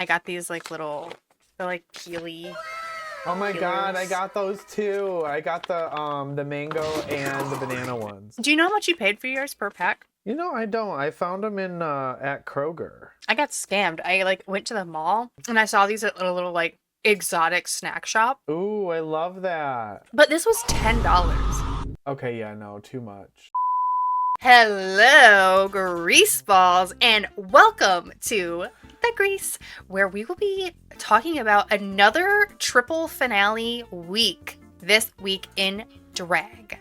I got these like little, they're like peely Oh my god, I peelers. got those too. I got the mango and the banana ones. Do you know how much you paid for yours per pack? You know, I don't. I found them in at Kroger. I got scammed. I like went to the mall and I saw these at a little like exotic snack shop, Ooh, I love that. but this was $10. Okay, yeah, no, too much. Hello, grease balls, and welcome to The Grease, where we will be talking about another triple finale week, this week in drag.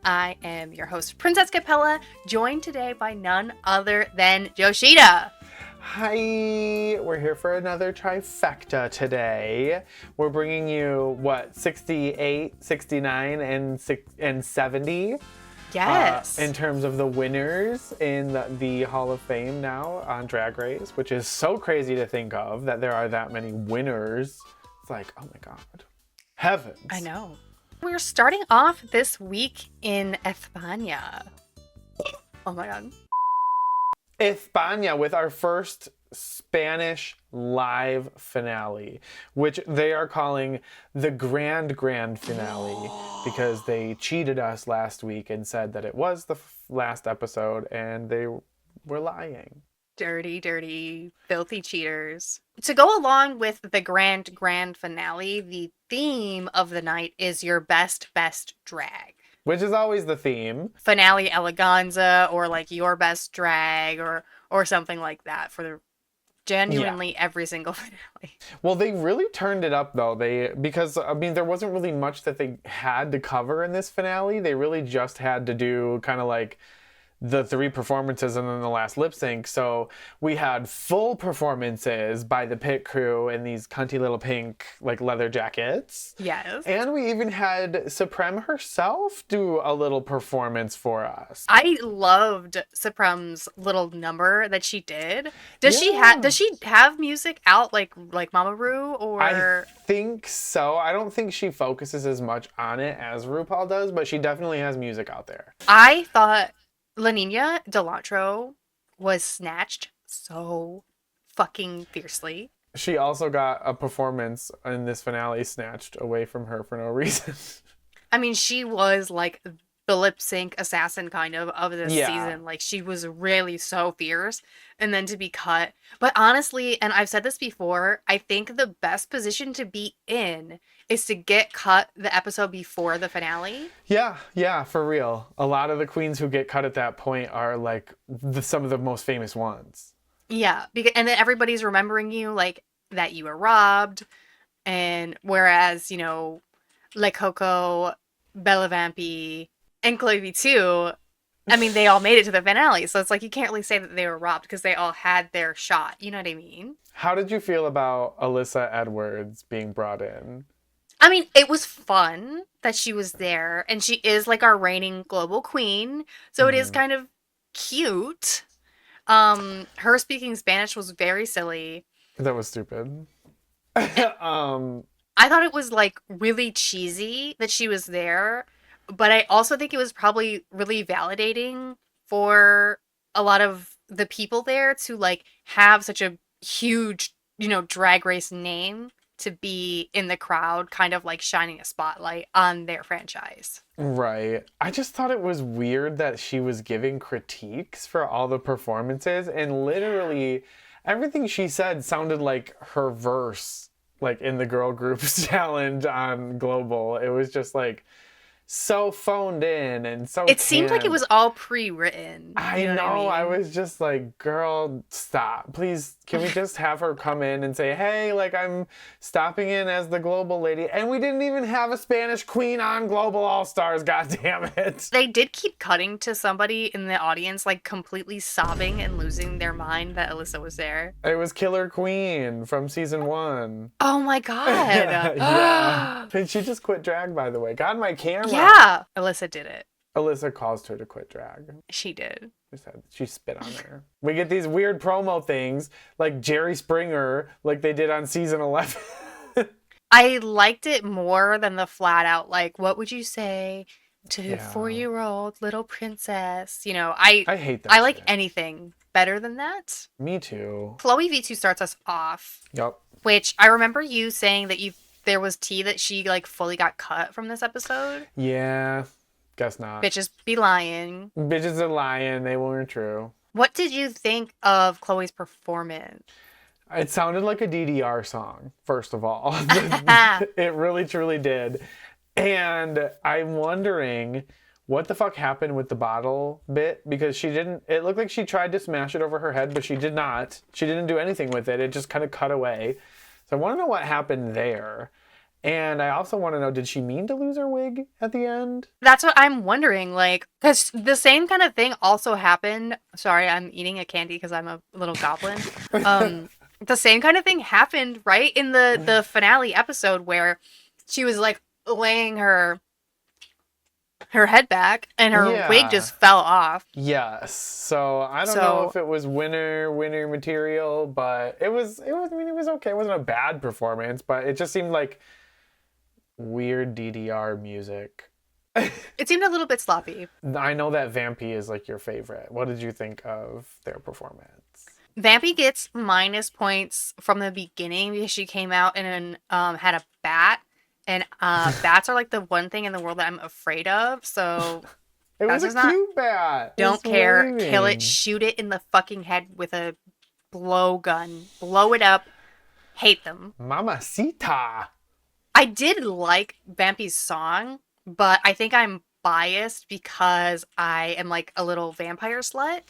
I am your host, Princess Capella, joined today by none other than Yoshida. Hi, we're here for another trifecta today. We're bringing you, 68, 69, and 70? Yes. In terms of the winners in the Hall of Fame now on Drag Race, which is so crazy to think of that there are that many winners. It's like, oh my god. Heavens. I know. We're starting off this week in España. Oh my god. Espana with our first Spanish live finale, which they are calling the grand finale because they cheated us last week and said that it was the last episode and they were lying. Dirty, filthy cheaters. To go along with the grand finale, the theme of the night is your best drag. Which is always the theme. Finale eleganza, or like your best drag, or something like that for the genuinely every single finale. Well, they really turned it up though. Because I mean there wasn't really much that they had to cover in this finale. They really just had to do kind of like the 3 performances and then the last lip sync. So we had full performances by the pit crew in these cunty little pink like leather jackets. Yes. And we even had Supreme herself do a little performance for us. I loved Supreme's little number that she did. Does she have music out like Mama Ru, or? I think so. I don't think she focuses as much on it as RuPaul does, but she definitely has music out there. I thought La Nina Delantro was snatched so fucking fiercely. She also got a performance in this finale snatched away from her for no reason. I mean, she was like the lip sync assassin kind of this season. Like, she was really so fierce. And then to be cut. But honestly, and I've said this before, I think the best position to be in is to get cut the episode before the finale. Yeah, for real. A lot of the queens who get cut at that point are like some of the most famous ones. Yeah, and then everybody's remembering you like that you were robbed, and whereas, you know, like Coco, Bella Vampi, and Chloe too, I mean, they all made it to the finale, so it's like you can't really say that they were robbed because they all had their shot. You know what I mean? How did you feel about Alyssa Edwards being brought in? I mean, it was fun that she was there, and she is like our reigning global queen, so it is kind of cute. Her speaking Spanish was very silly. That was stupid. I thought it was like really cheesy that she was there, but I also think it was probably really validating for a lot of the people there to like have such a huge, you know, drag race name to be in the crowd, kind of like shining a spotlight on their franchise. Right. I just thought it was weird that she was giving critiques for all the performances, and literally everything she said sounded like her verse, like in the girl groups challenge on Global. It was just like so phoned in and so It seemed like it was all pre-written. I know. I was just like, girl, stop. Please, can we just have her come in and say, hey, like, I'm stopping in as the Global lady. And we didn't even have a Spanish queen on Global All-Stars, god damn it. They did keep cutting to somebody in the audience, like, completely sobbing and losing their mind that Alyssa was there. It was Killer Queen from season 1. Oh my god. Yeah. Did she just quit drag, by the way? God, my camera. Yeah. Alyssa did it. Alyssa caused her to quit drag. She did. She spit on her. We get these weird promo things like Jerry Springer, like they did on season 11. I liked it more than the flat out, like, what would you say to 4-year-old little princess? You know, I hate that. I like anything better than that. Me too. Chloe V2 starts us off, Yep. which I remember you saying that there was tea that she like fully got cut from this episode. Yeah. Guess not. Bitches be lying. Bitches are lying. They weren't true. What did you think of Chloe's performance? It sounded like a DDR song, first of all. It really, truly did. And I'm wondering what the fuck happened with the bottle bit, because it looked like she tried to smash it over her head, but she did not. She didn't do anything with it. It just kind of cut away. So I want to know what happened there. And I also want to know, did she mean to lose her wig at the end? That's what I'm wondering, like, because the same kind of thing also happened. Sorry, I'm eating a candy because I'm a little goblin. The same kind of thing happened, right, in the finale episode where she was like laying her head back and her wig just fell off. Yes. So I don't know if it was winner material, but it was I mean, it was okay. It wasn't a bad performance, but it just seemed like weird DDR music. It seemed a little bit sloppy. I know that Vampy is like your favorite. What did you think of their performance? Vampy gets minus points from the beginning because she came out and had a bat. And bats are like the one thing in the world that I'm afraid of. So it was a cute bat. Don't care. Waving. Kill it. Shoot it in the fucking head with a blow gun. Blow it up. Hate them. Mamacita. I did like Vampy's song, but I think I'm biased because I am like a little vampire slut.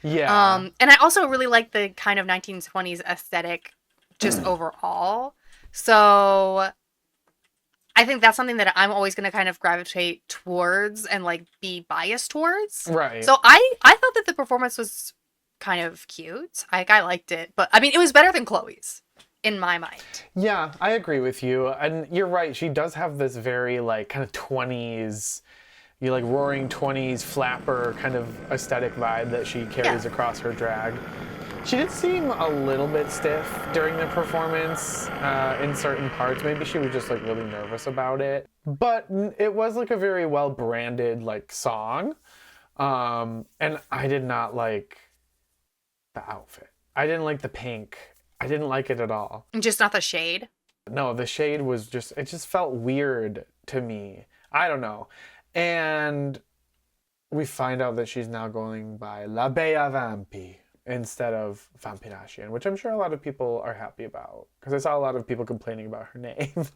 Yeah. And I also really like the kind of 1920s aesthetic just overall. So I think that's something that I'm always going to kind of gravitate towards and like be biased towards. Right. So I thought that the performance was kind of cute. I liked it, but I mean, it was better than Chloe's in my mind. Yeah, I agree with you. And you're right. She does have this very like kind of 20s, you like roaring 20s flapper kind of aesthetic vibe that she carries across her drag. She did seem a little bit stiff during the performance in certain parts. Maybe she was just like really nervous about it. But it was like a very well branded like song. And I did not like the outfit. I didn't like the pink. I didn't like it at all. Just not the shade? No, the shade was just, it just felt weird to me. I don't know. And we find out that she's now going by La Bella Vampi instead of Vampirasian, which I'm sure a lot of people are happy about because I saw a lot of people complaining about her name.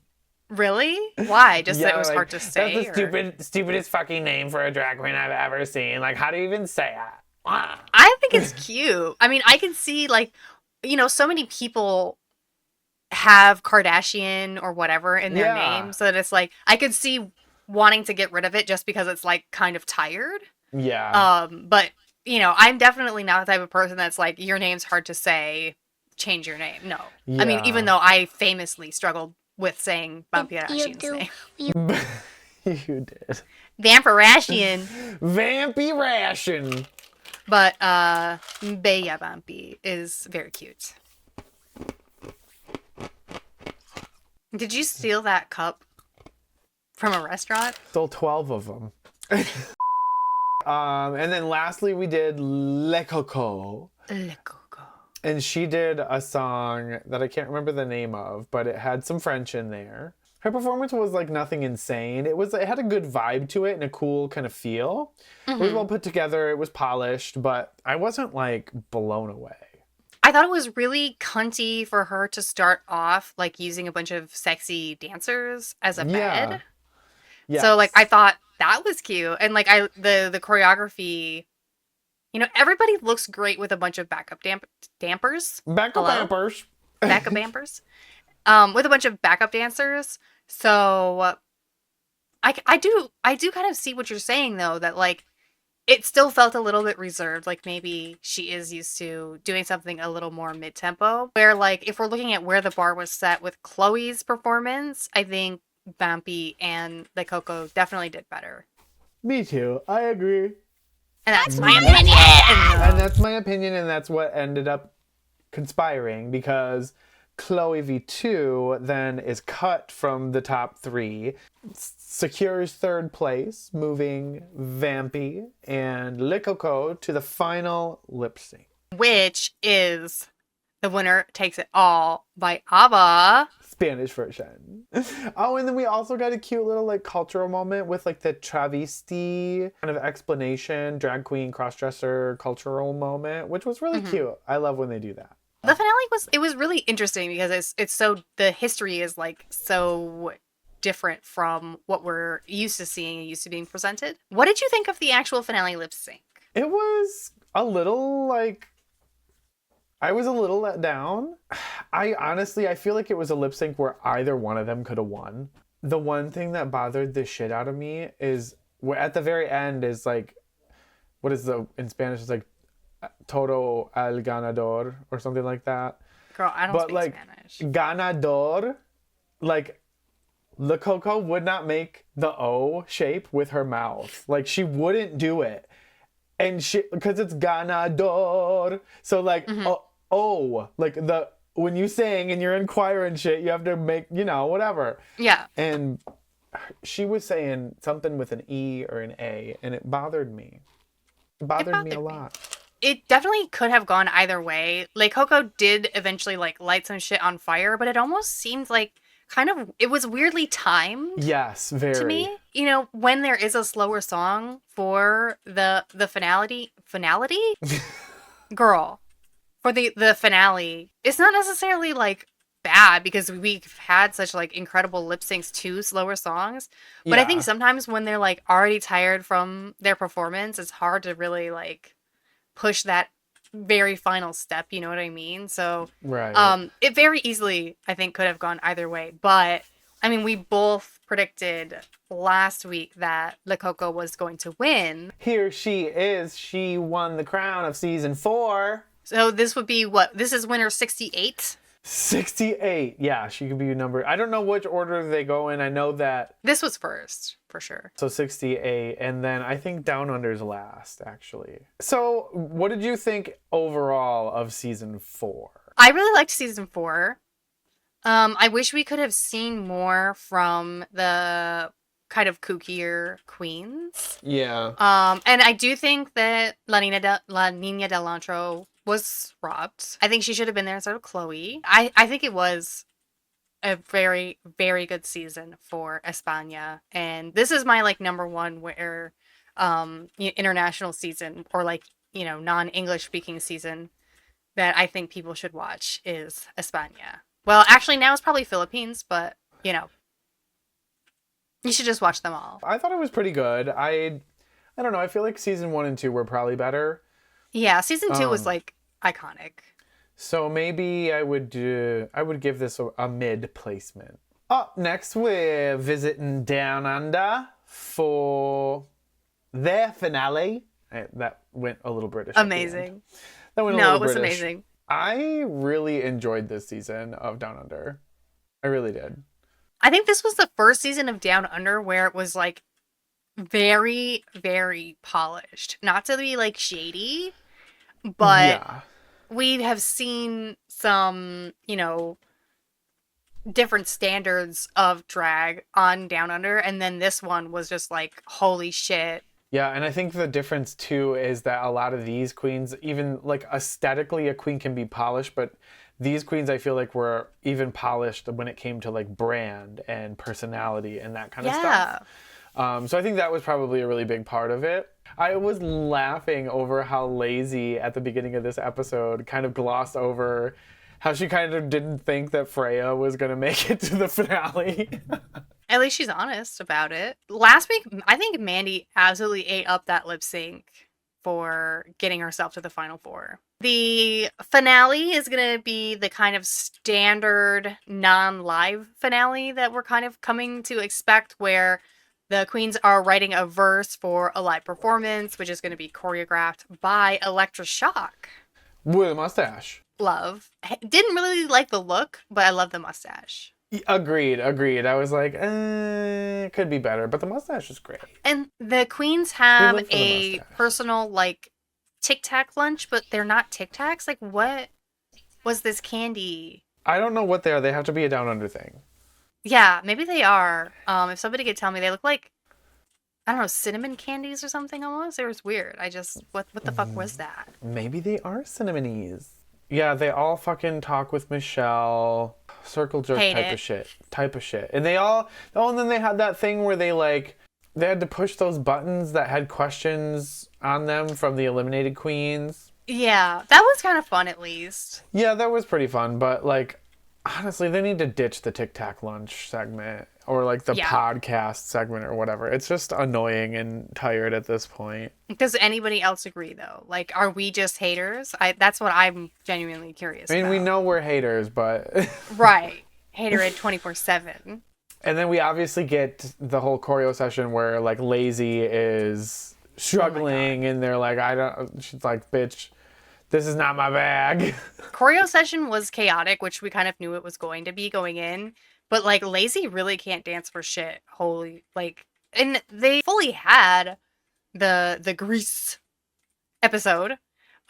Really? Why? Just that it was hard to say? That's the stupidest fucking name for a drag queen I've ever seen. Like, how do you even say it? I think it's cute. I mean, I can see, like, you know, so many people have Kardashian or whatever in their name, so that it's like, I could see wanting to get rid of it just because it's, like, kind of tired. Yeah. But, you know, I'm definitely not the type of person that's like, your name's hard to say, change your name. No. Yeah. I mean, even though I famously struggled with saying Vampirasian's name. You did. Vampirasian. Vampirasian. But Bella Vampi is very cute. Did you steal that cup from a restaurant? Stole 12 of them. And then lastly, we did Le Coco. Le Coco. And she did a song that I can't remember the name of, but it had some French in there. Her performance was like nothing insane. It had a good vibe to it and a cool kind of feel. Mm-hmm. It was well put together. It was polished, but I wasn't like blown away. I thought it was really cunty for her to start off like using a bunch of sexy dancers as a bed. Yes. So like I thought that was cute. And like the choreography, you know, everybody looks great with a bunch of backup dampers. Backup dampers. Backup dampers. With a bunch of backup dancers. So I do kind of see what you're saying though, that like it still felt a little bit reserved. Like maybe she is used to doing something a little more mid-tempo. Where like if we're looking at where the bar was set with Chloe's performance, I think Vampy and the Coco definitely did better. Me too. I agree. And that's my opinion. And that's my opinion, and that's what ended up conspiring because Chloe V2 then is cut from the top 3, secures 3rd place, moving Vampy and Le Coco to the final lip sync. which is The Winner Takes It All by ABBA. Spanish version. Oh, and then we also got a cute little like cultural moment with like the travesti kind of explanation, drag queen, crossdresser cultural moment, which was really Mhm. cute. I love when they do that. The finale was really interesting because it's so the history is like so different from what we're used to seeing and used to being presented. What did you think of the actual finale lip sync? It was a little like I was a little let down. I honestly I feel like it was a lip sync where either one of them could have won. The one thing that bothered the shit out of me is at the very end is like what is the in Spanish it's like todo el ganador or something like that. Girl, I don't But speak like Spanish. ganador, like the Coco would not make the O shape with her mouth. Like she wouldn't do it. And she because it's ganador. So like Hmm. like the when you sing and you're in choir and shit, you have to make, whatever. Yeah, And she was saying something with an E or an A and it bothered me. It it bothered me a bothered me. lot. It definitely could have gone either way. Like Coco did eventually like light some shit on fire, but it almost seemed like kind of it was weirdly timed Yes, to very. me. You know, when there is a slower song for the finality, girl, for the finale, it's not necessarily like bad because we've had such like incredible lip syncs to slower songs. But I think Yeah, sometimes when they're like already tired from their performance, it's hard to really like push that very final step, you know what I mean? So right. it very easily I think could have gone either way. But I mean we both predicted last week that Le Coco was going to win. Here she is. She won the crown of season 4. So this would be what this is winner 68. 68. Yeah, she could be number. I don't know which order they go in. I know that. This was first, for sure. So 68. And then I think Down Under's last, actually. So what did you think overall of season 4? I really liked season 4. I wish we could have seen more from the kind of kookier queens. Yeah. And I do think that La Nina del Antro was robbed. I think she should have been there instead of Chloe. I think it was a very, very good season for España. And this is my like number one where international season or like, non-English speaking season that I think people should watch is España. Well, actually now it's probably Philippines, but you should just watch them all. I thought it was pretty good. I don't know. I feel like season 1 and 2 were probably better. Yeah, season 2 was Um, like iconic. So maybe I would give this a mid placement. Up next, we're visiting Down Under for their finale. That went a little British at the end. Amazing. That went a No, little it was British. amazing. I really enjoyed this season of Down Under. I really did. I think this was the first season of Down Under where it was like very, very polished. Not to be like shady, but Yeah. we have seen some, different standards of drag on Down Under, and then this one was just like, holy shit. Yeah, and I think the difference too is that a lot of these queens, even like aesthetically, a queen can be polished, but these queens I feel like were even polished when it came to like brand and personality and that kind of Yeah. stuff. So I think that was probably a really big part of it. I was laughing over how lazy at the beginning of this episode kind of glossed over how she kind of didn't think that Freya was going to make it to the finale. At least she's honest about it. Last week, I think Mandy absolutely ate up that lip sync for getting herself to the final four. The finale is going to be the kind of standard non live finale that we're kind of coming to expect, where the queens are writing a verse for a live performance, which is going to be choreographed by Electra Shock. With a mustache. Love. Didn't really like the look, but I love the mustache. Agreed. I was like, it could be better, but the mustache is great. And the queens We have live for the a mustache. personal, like, Tic Tac lunch, but they're not Tic Tacs. Like, what was this candy? I don't know what they are. They have to be a Down Under thing. Yeah, maybe they are. If somebody could tell me, they look like, I don't know, cinnamon candies or something almost. It was weird. I just what the fuck was that? Maybe they are Cinnamonies. Yeah, they all fucking talk with Michelle. Circle jerk Hate type of it. shit. Type of shit. And they all, oh, and then they had that thing where they like, they had to push those buttons that had questions on them from the eliminated queens. Yeah, that was kind of fun at least. Yeah, that was pretty fun, but like, honestly, they need to ditch the Tic Tac lunch segment or like the Yeah. podcast segment or whatever. It's just annoying and tired at this point. Does anybody else agree though? Like, are we just haters? That's what I'm genuinely curious I mean, we about. know we're haters, but. Right. Haterade 24/7. And then we obviously get the whole choreo session where like Lazy is struggling and they're like, I don't, she's like, bitch, this is not my bag. Choreo session was chaotic, which we kind of knew it was going to be going in, but like Lazy really can't dance for shit. Holy, like, and they fully had the Grease episode.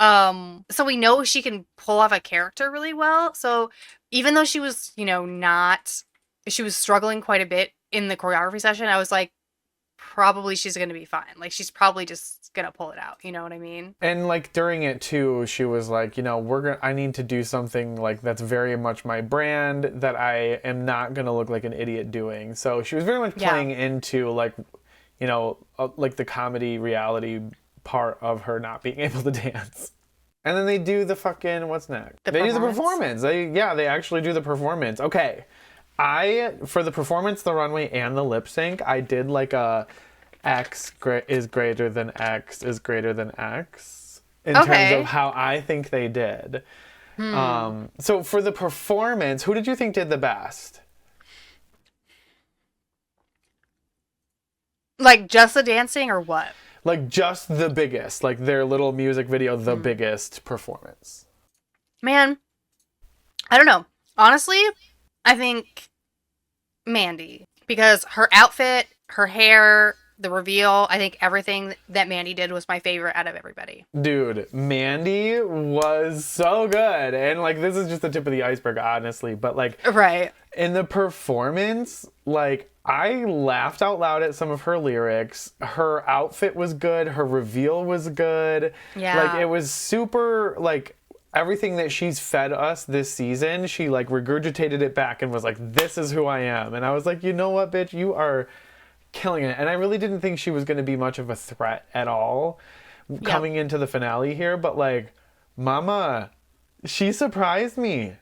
So we know she can pull off a character really well. So even though she was, not, she was struggling quite a bit in the choreography session, I was like, probably she's gonna be fine. Like she's probably just gonna pull it out. You know what I mean? And like during it too, she was like, I need to do something like that's very much my brand that I am not gonna look like an idiot doing. So she was very much playing into like, like the comedy reality part of her not being able to dance. And then they do the fucking, what's next? They do the performance. They actually do the performance. Okay. For the performance, the runway, and the lip sync, I did like a is greater than X is greater than X in terms of how I think they did. So for the performance, who did you think did the best? Like just the dancing or what? Like just the biggest, like their little music video, the biggest performance. Man, I don't know. Honestly, I think Mandy, because her outfit, her hair, the reveal, I think everything that Mandy did was my favorite out of everybody. Dude, Mandy was so good. And like this is just the tip of the iceberg, honestly, but like Right. in the performance, like I laughed out loud at some of her lyrics. Her outfit was good, her reveal was good. Yeah. Like it was super like everything that she's fed us this season, she like regurgitated it back and was like, this is who I am. And I was like, you know what, bitch, you are killing it. And I really didn't think she was going to be much of a threat at all coming into the finale here. But like, mama, she surprised me.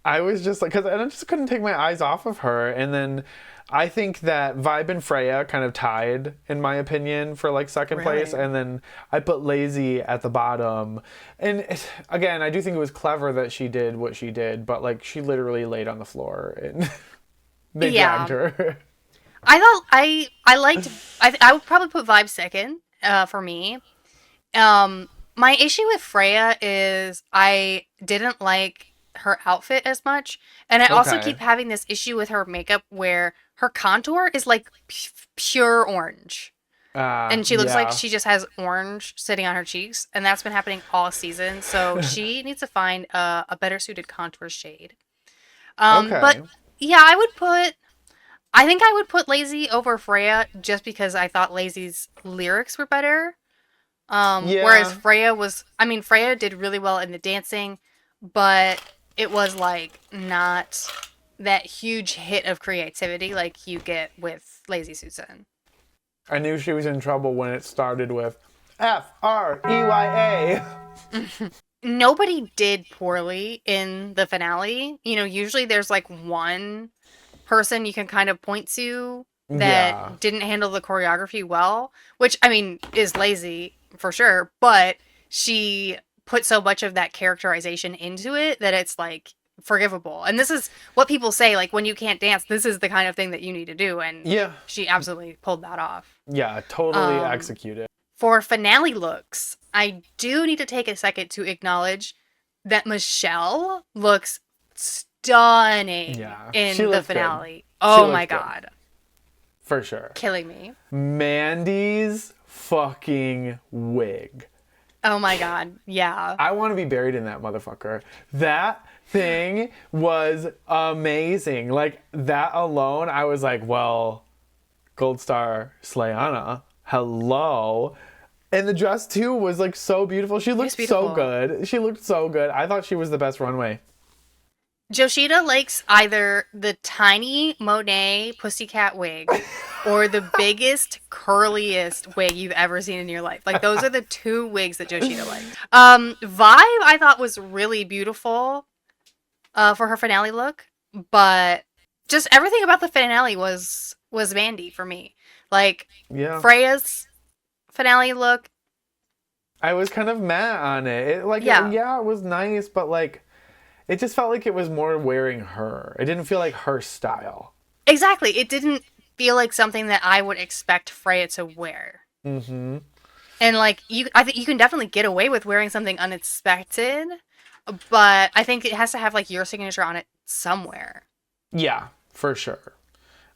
I was just like, because I just couldn't take my eyes off of her. And then I think that Vibe and Freya kind of tied, in my opinion, for like second place. And then I put Lazy at the bottom. And again, I do think it was clever that she did what she did, but like she literally laid on the floor and they dragged her. I thought I liked I would probably put Vibe second for me. My issue with Freya is I didn't like her outfit as much, and I also keep having this issue with her makeup where her contour is like pure orange. And she looks like she just has orange sitting on her cheeks, and that's been happening all season. So she needs to find a better suited contour shade. But yeah, I think I would put Lazy over Freya just because I thought Lazy's lyrics were better. Whereas Freya did really well in the dancing, but it was like not that huge hit of creativity like you get with Lazy Susan. I knew she was in trouble when it started with Freya. Nobody did poorly in the finale. Usually there's like one person you can kind of point to that didn't handle the choreography well, which I mean is Lazy for sure, but she put so much of that characterization into it that it's like forgivable. And this is what people say, like when you can't dance, this is the kind of thing that you need to do, and she absolutely pulled that off. Yeah, totally executed. For finale looks, I do need to take a second to acknowledge that Michelle looks stunning in the finale. Oh my god. For sure. Killing me. Mandy's fucking wig. Oh my god, yeah. I want to be buried in that motherfucker. That thing was amazing. Like, that alone, I was like, well, Gold Star Slayana. Hello. And the dress too was like so beautiful. She It was looked so beautiful. good. She looked so good. I thought she was the best runway. Joshita likes either the tiny Monet pussycat wig or the biggest, curliest wig you've ever seen in your life. Like, those are the two wigs that Joshita liked. Vibe, I thought, was really beautiful for her finale look, but just everything about the finale was Mandy for me. Like, Yeah. Freya's finale look, I was kind of mad on it. yeah. Yeah, it was nice, but like it just felt like it was more wearing her. It didn't feel like her style. Exactly. It didn't feel like something that I would expect Freya to wear. Mm-hmm. And like I think you can definitely get away with wearing something unexpected, but I think it has to have like your signature on it somewhere. Yeah, for sure.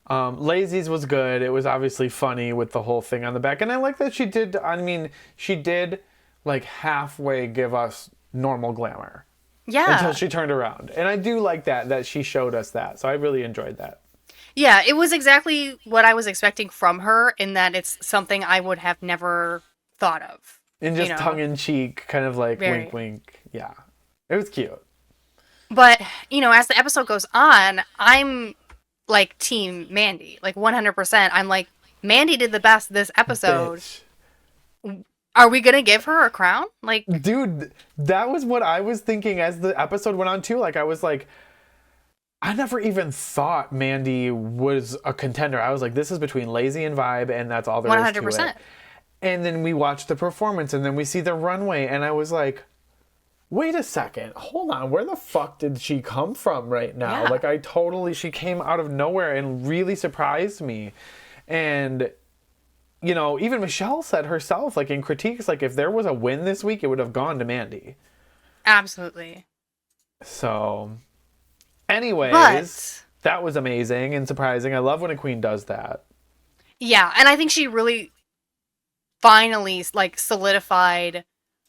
Lazy's was good. It was obviously funny with the whole thing on the back. And I like that she did, I mean, she did like halfway give us normal glamour until Yeah. she turned around. And I do like that she showed us that. So I really enjoyed that. Yeah, it was exactly what I was expecting from her in that it's something I would have never thought of. And You just tongue know, in cheek, kind of like wink, very. wink. Yeah. It was cute. But, as the episode goes on, I'm like team Mandy. Like 100%. I'm like Mandy did the best this episode. Bitch. Are we going to give her a crown? Like Dude, that was what I was thinking as the episode went on too. Like I was like, I never even thought Mandy was a contender. I was like, this is between Lazy and Vibe, and that's all there is to it. 100%. And then we watched the performance, and then we see the runway, and I was like, wait a second, hold on, where the fuck did she come from right now? Yeah. Like, she came out of nowhere and really surprised me. And, even Michelle said herself, like in critiques, like if there was a win this week, it would have gone to Mandy. Absolutely. So, anyways, But that was amazing and surprising. I love when a queen does that. yeah, and I think she really finally like solidified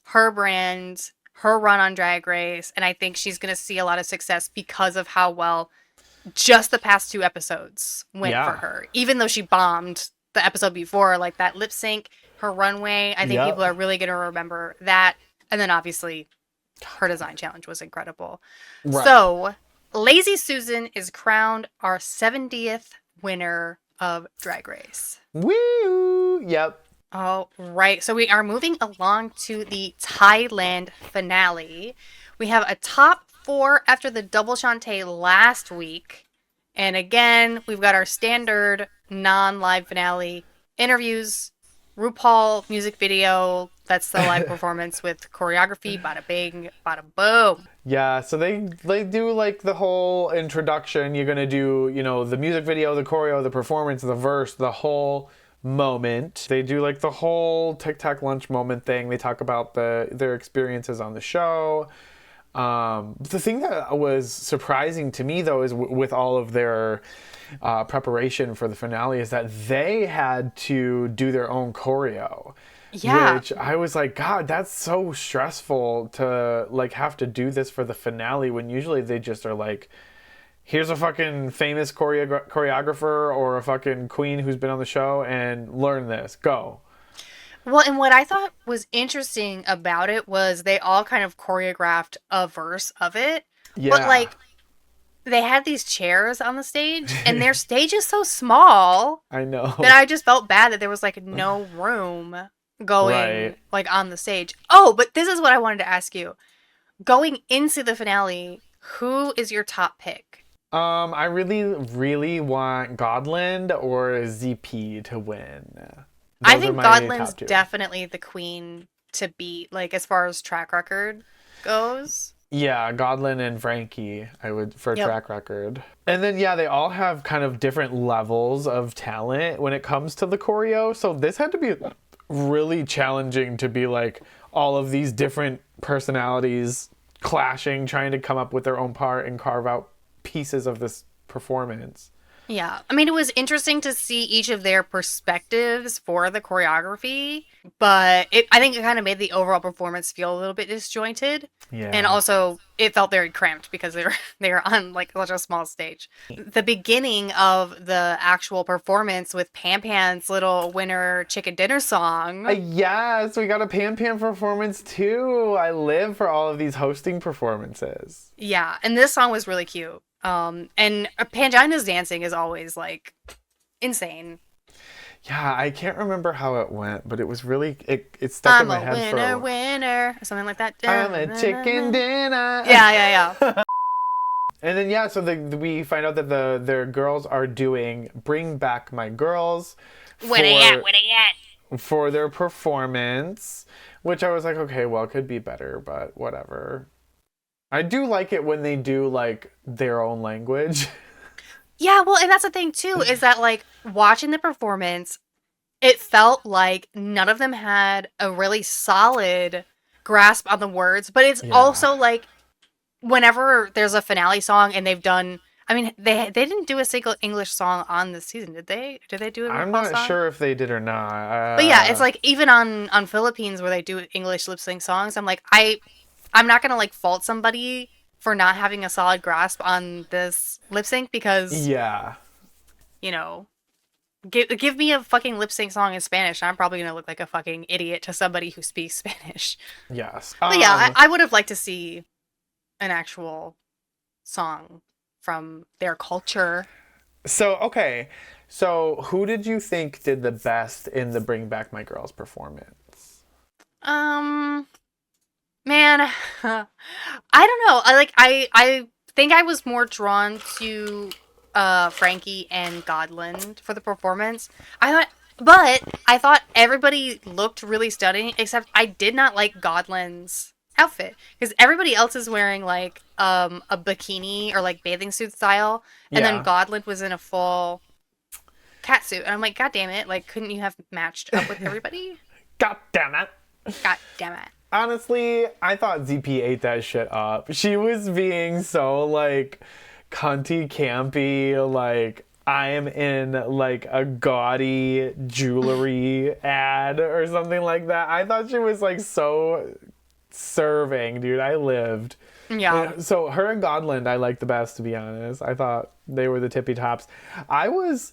her brand, her run on Drag Race, and I think she's going to see a lot of success because of how well just the past two episodes went for Yeah. her. Even though she bombed the episode before, like that lip sync, her runway, I think Yep. people are really going to remember that. And then obviously her design challenge was incredible. Right. So, Lazy Susan is crowned our 70th winner of Drag Race. Woo! Yep. All right. So we are moving along to the Thailand finale. We have a top four after the double Shantae last week. And again, we've got our standard non-live finale interviews, RuPaul music video. That's the live performance with choreography. Bada bing, bada boom. Yeah, so they do like the whole introduction. You're gonna do, the music video, the choreo, the performance, the verse, the whole moment. They do like the whole Tic Tac lunch moment thing. They talk about their experiences on the show. The thing that was surprising to me though is with all of their preparation for the finale is that they had to do their own choreo. Yeah. Which I was like, God, that's so stressful to like have to do this for the finale when usually they just are like, here's a fucking famous choreographer or a fucking queen who's been on the show and learn this. Go. Well, and what I thought was interesting about it was they all kind of choreographed a verse of it. But Yeah. like they had these chairs on the stage and their stage is so small I know. that I just felt bad that there was like no room going Right. like on the stage. Oh, but this is what I wanted to ask you. Going into the finale, who is your top pick? I really, really want Godland or ZP to win. I Those are think my Godlin's top two. definitely the queen to beat, like as far as track record goes. Yeah, Godlin and Frankie, I would for Yep. track record. And then yeah, they all have kind of different levels of talent when it comes to the choreo. So this had to be really challenging to be like all of these different personalities clashing, trying to come up with their own part and carve out pieces of this performance. Yeah. I mean, it was interesting to see each of their perspectives for the choreography, but I think it kind of made the overall performance feel a little bit disjointed. And Yeah. also, it felt very cramped because they were on like such a small stage. The beginning of the actual performance with Pam Pam's little winter chicken dinner song. Yes, we got a Pam Pam performance too. I live for all of these hosting performances. Yeah, and this song was really cute. And Pangina's dancing is always like insane. Yeah, I can't remember how it went, but it was really it stuck in I'm my a head for winner, a while. winner, or something like that. I'm a chicken dinner. Yeah, yeah, yeah. And then yeah, so we find out that their girls are doing "Bring Back My Girls" Where they at? for Where they at? for their performance, which I was like, okay, well, it could be better, but whatever. I do like it when they do like their own language. Yeah, well, and that's the thing too, is that like watching the performance, it felt like none of them had a really solid grasp on the words, but it's Yeah. also like whenever there's a finale song and they've done, I mean, they didn't do a single English song on this season, did they? Did they do a I'm RuPaul not song? sure if they did or not. But yeah, it's like even on Philippines where they do English lip sync songs, I'm like I'm not gonna like fault somebody for not having a solid grasp on this lip sync because Yeah. you know give me a fucking lip sync song in Spanish. I'm probably gonna look like a fucking idiot to somebody who speaks Spanish. Yes. But yeah, I would have liked to see an actual song from their culture. So okay. So who did you think did the best in the Bring Back My Girls performance? Um, man, I don't know. I think I was more drawn to Frankie and Godland for the performance. I thought everybody looked really stunning except I did not like Godland's outfit because everybody else is wearing like a bikini or like bathing suit style and then Yeah. Godland was in a full cat suit and I'm like god damn it, like couldn't you have matched up with everybody? God damn it. God damn it. Honestly, I thought ZP ate that shit up. She was being so like cunty campy, like I'm in like a gaudy jewelry ad or something like that. I thought she was like so serving, dude. I lived. Yeah. So her and Godland I liked the best, to be honest. I thought they were the tippy tops. I was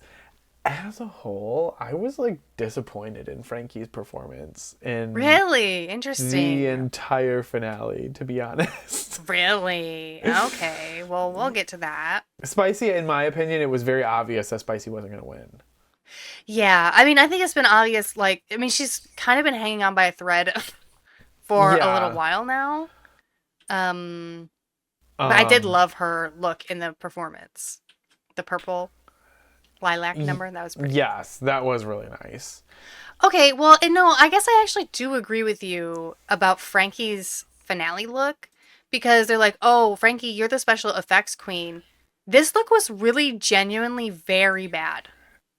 as a whole, I was like disappointed in Frankie's performance in Really? the Interesting. entire finale, to be honest. Really? Okay. Well, we'll get to that. Spicy, in my opinion, it was very obvious that Spicy wasn't going to win. Yeah. I mean, I think it's been obvious, like, I mean, she's kind of been hanging on by a thread for a little Yeah. while now. Um, but I did Um, love her look in the performance. The purple lilac number, that was pretty. yes, that was really nice. Okay, well, and no, I guess I actually do agree with you about Frankie's finale look because they're like, "Oh, Frankie, you're the special effects queen." This look was really genuinely very bad.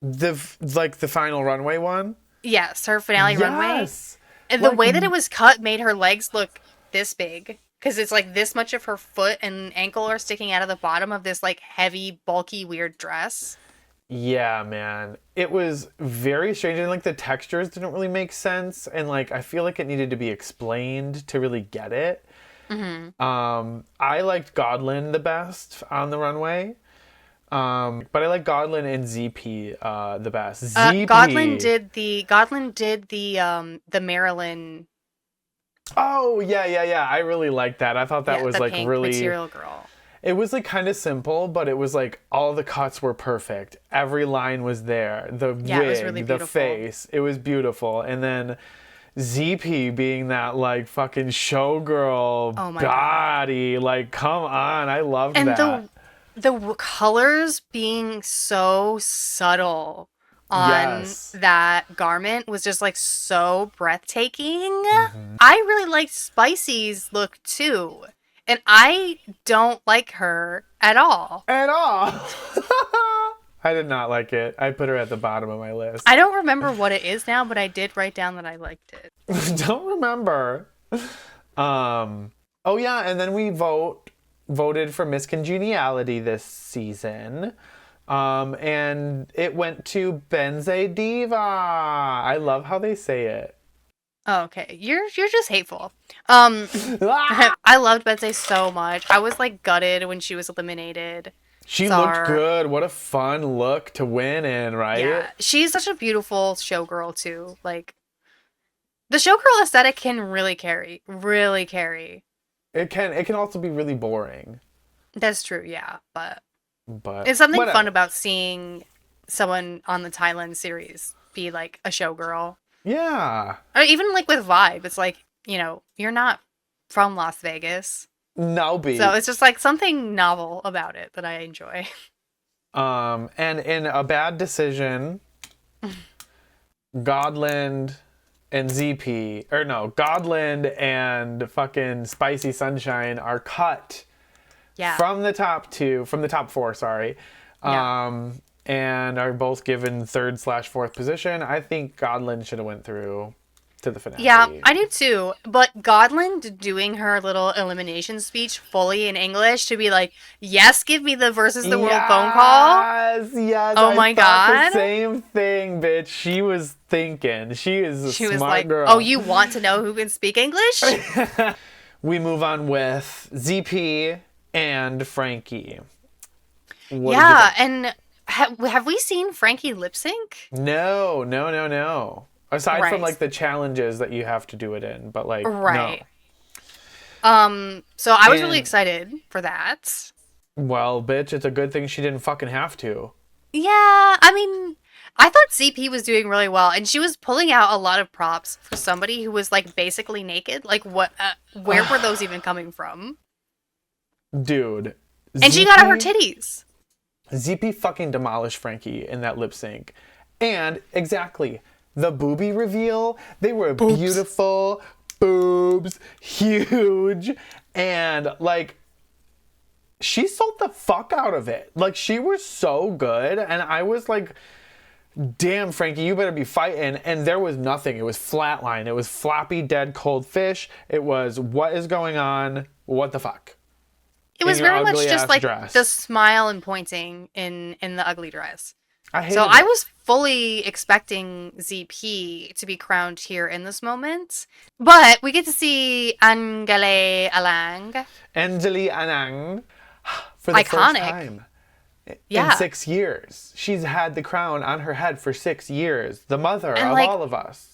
Like the final runway one? Yes, her finale runway. Yes. And the Like, way that it was cut made her legs look this big because it's like this much of her foot and ankle are sticking out of the bottom of this like heavy, bulky, weird dress. yeah, man. It was very strange and like the textures didn't really make sense and like I feel like it needed to be explained to really get it. Hmm. I liked Godlin the best on the runway. But I like Godlin and ZP the best. ZP. Godlin did the Marilyn, Oh, yeah, yeah, yeah. I really liked that. I thought that yeah, was the like pink really material girl. it was like kind of simple, but it was like all the cuts were perfect. Every line was there. The Yeah, it was really wig, the beautiful. face, it was beautiful. And then ZP being that like fucking showgirl Oh my god. body, like come on, I loved And that. the colors being so subtle on Yes. that garment was just like so breathtaking. Hmm. I really liked Spicy's look too. And I don't like her at all. At all. I did not like it. I put her at the bottom of my list. I don't remember what it is now, but I did write down that I liked it. Don't remember. Oh yeah, and then we voted for Miss Congeniality this season. And it went to Benze Diva. I love how they say it. Oh, okay. You're just hateful. Um, Ah! I loved Betsy so much. I was like gutted when she was eliminated. She looked Czar. good. What a fun look to win in, right? Yeah, she's such a beautiful showgirl too. Like the showgirl aesthetic can really carry, really carry. It can also be really boring, That's true, yeah, but but it's something fun whatever. about seeing someone on the Thailand series be like a showgirl. Yeah. Or even like with Vibe, it's like, you're not from Las Vegas. No So beat. it's just like something novel about it that I enjoy. And in a bad decision, Godland and ZP, or no, Godland and fucking Spicy Sunshine are cut Yeah. from the top four, sorry. Yeah. And are both given third/fourth position. I think Godland should have went through to the Yeah, finale. I do too. But Godland doing her little elimination speech fully in English to be like, yes, give me the versus the world phone call. Yes, Oh I my thought the God. same thing, bitch. She was thinking. She is a She was smart like, oh, girl. you want to know who can speak English? We move on with ZP and Frankie. What did you Yeah, think? and have we seen Frankie lip sync? No, no, no, no. Aside from Right. like the challenges that you have to do it in, but like Right. no. So I was really And excited for that. well, bitch, it's a good thing she didn't fucking have to. Yeah, I mean, I thought CP was doing really well, and she was pulling out a lot of props for somebody who was like basically naked. Like, what? Where were those even coming from? Dude, And she got out her ZP titties. ZP fucking demolished Frankie in that lip sync. And exactly, the booby reveal, they were Boobs. beautiful, boobs, huge, and like she sold the fuck out of it. Like she was so good, and I was like, damn, Frankie, you better be fighting. And there was nothing. It was flatline. It was floppy, dead, cold fish. It was, what is going on? What the fuck? It In was your very much ugly just ass like the dress. smile and pointing in the ugly dress. I So hated I it. was fully expecting ZP to be crowned here in this moment. But we get to see Angele Alang. Anjali Anang, for the first Iconic. time in Yeah. 6 years. She's had the crown on her head for 6 years. The mother And of like all of us.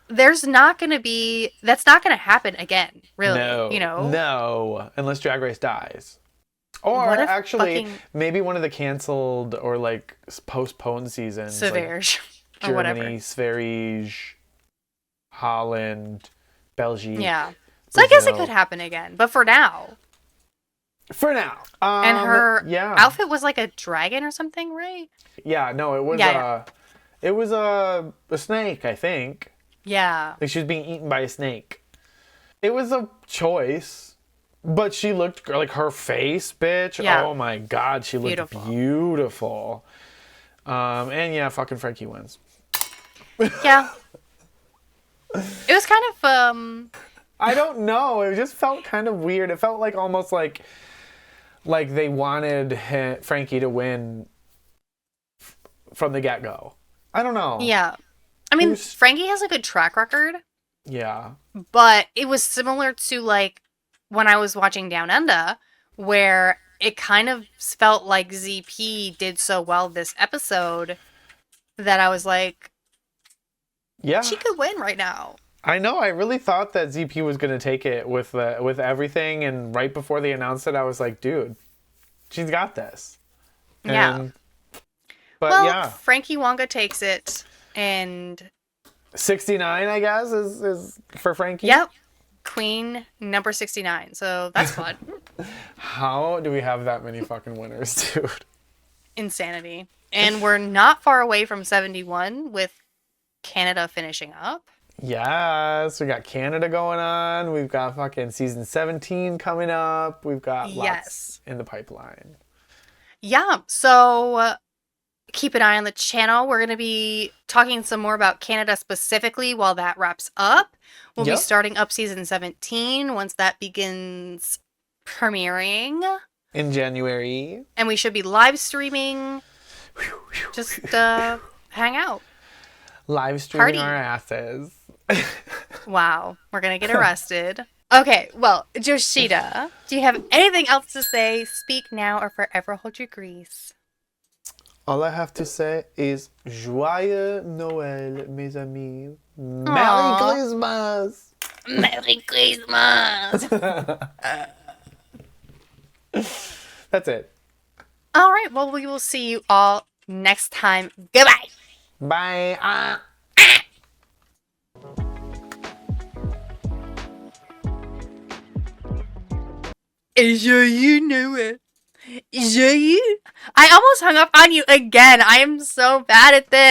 that's not gonna happen again, really, No, no, unless Drag Race dies. Or What a actually, fucking maybe one of the canceled or like postponed seasons, like Sauvage or whatever. Germany, Sverige, Holland, Belgique, Yeah. So I guess it could Brazil. happen again. But for now. For now. And her Yeah. outfit was like a dragon or something, right? Yeah, no, it was Yeah, yeah. a snake, I think. Yeah. Like she was being eaten by a snake. It was a choice, but she looked like her face, bitch. Yeah. Oh my god, she looked Beautiful. beautiful. And yeah, fucking Frankie wins. Yeah. It was kind of I don't know. It just felt kind of weird. It felt like almost like they wanted Frankie to win from the get go. I don't know. yeah. I It mean, was, Frankie has a good track record, yeah. but it was similar to like when I was watching Down Under, where it kind of felt like ZP did so well this episode that I was like, Yeah. she could win right now. I know. I really thought that ZP was going to take it with everything, and right before they announced it, I was like, dude, she's got this. Yeah. And, but Well, yeah, Frankie Wonga takes it, and 69, I guess, is for Frankie. yep, Queen number 69. So that's fun. How do we have that many fucking winners, dude? Insanity. And we're not far away from 71 with Canada finishing up. Yes, we got Canada going on. We've got fucking season 17 coming up. We've got lots Yes. in the pipeline. Yeah, so keep an eye on the channel. We're going to be talking some more about Canada specifically while that wraps up. We'll be Yep. starting up season 17 once that begins premiering. In January. And we should be live streaming just hang out, Live streaming our party. asses. Wow, we're gonna get arrested. Okay, well, Joshita, do you have anything else to say? Speak now or forever hold your grease. All I have to say is Joyeux Noël, mes amis. Merry Aww, Christmas! Merry Christmas. That's it. All right, well, we will see you all next time. Goodbye. Bye. Sure you know it. Sure you. I almost hung up on you again. I am so bad at this.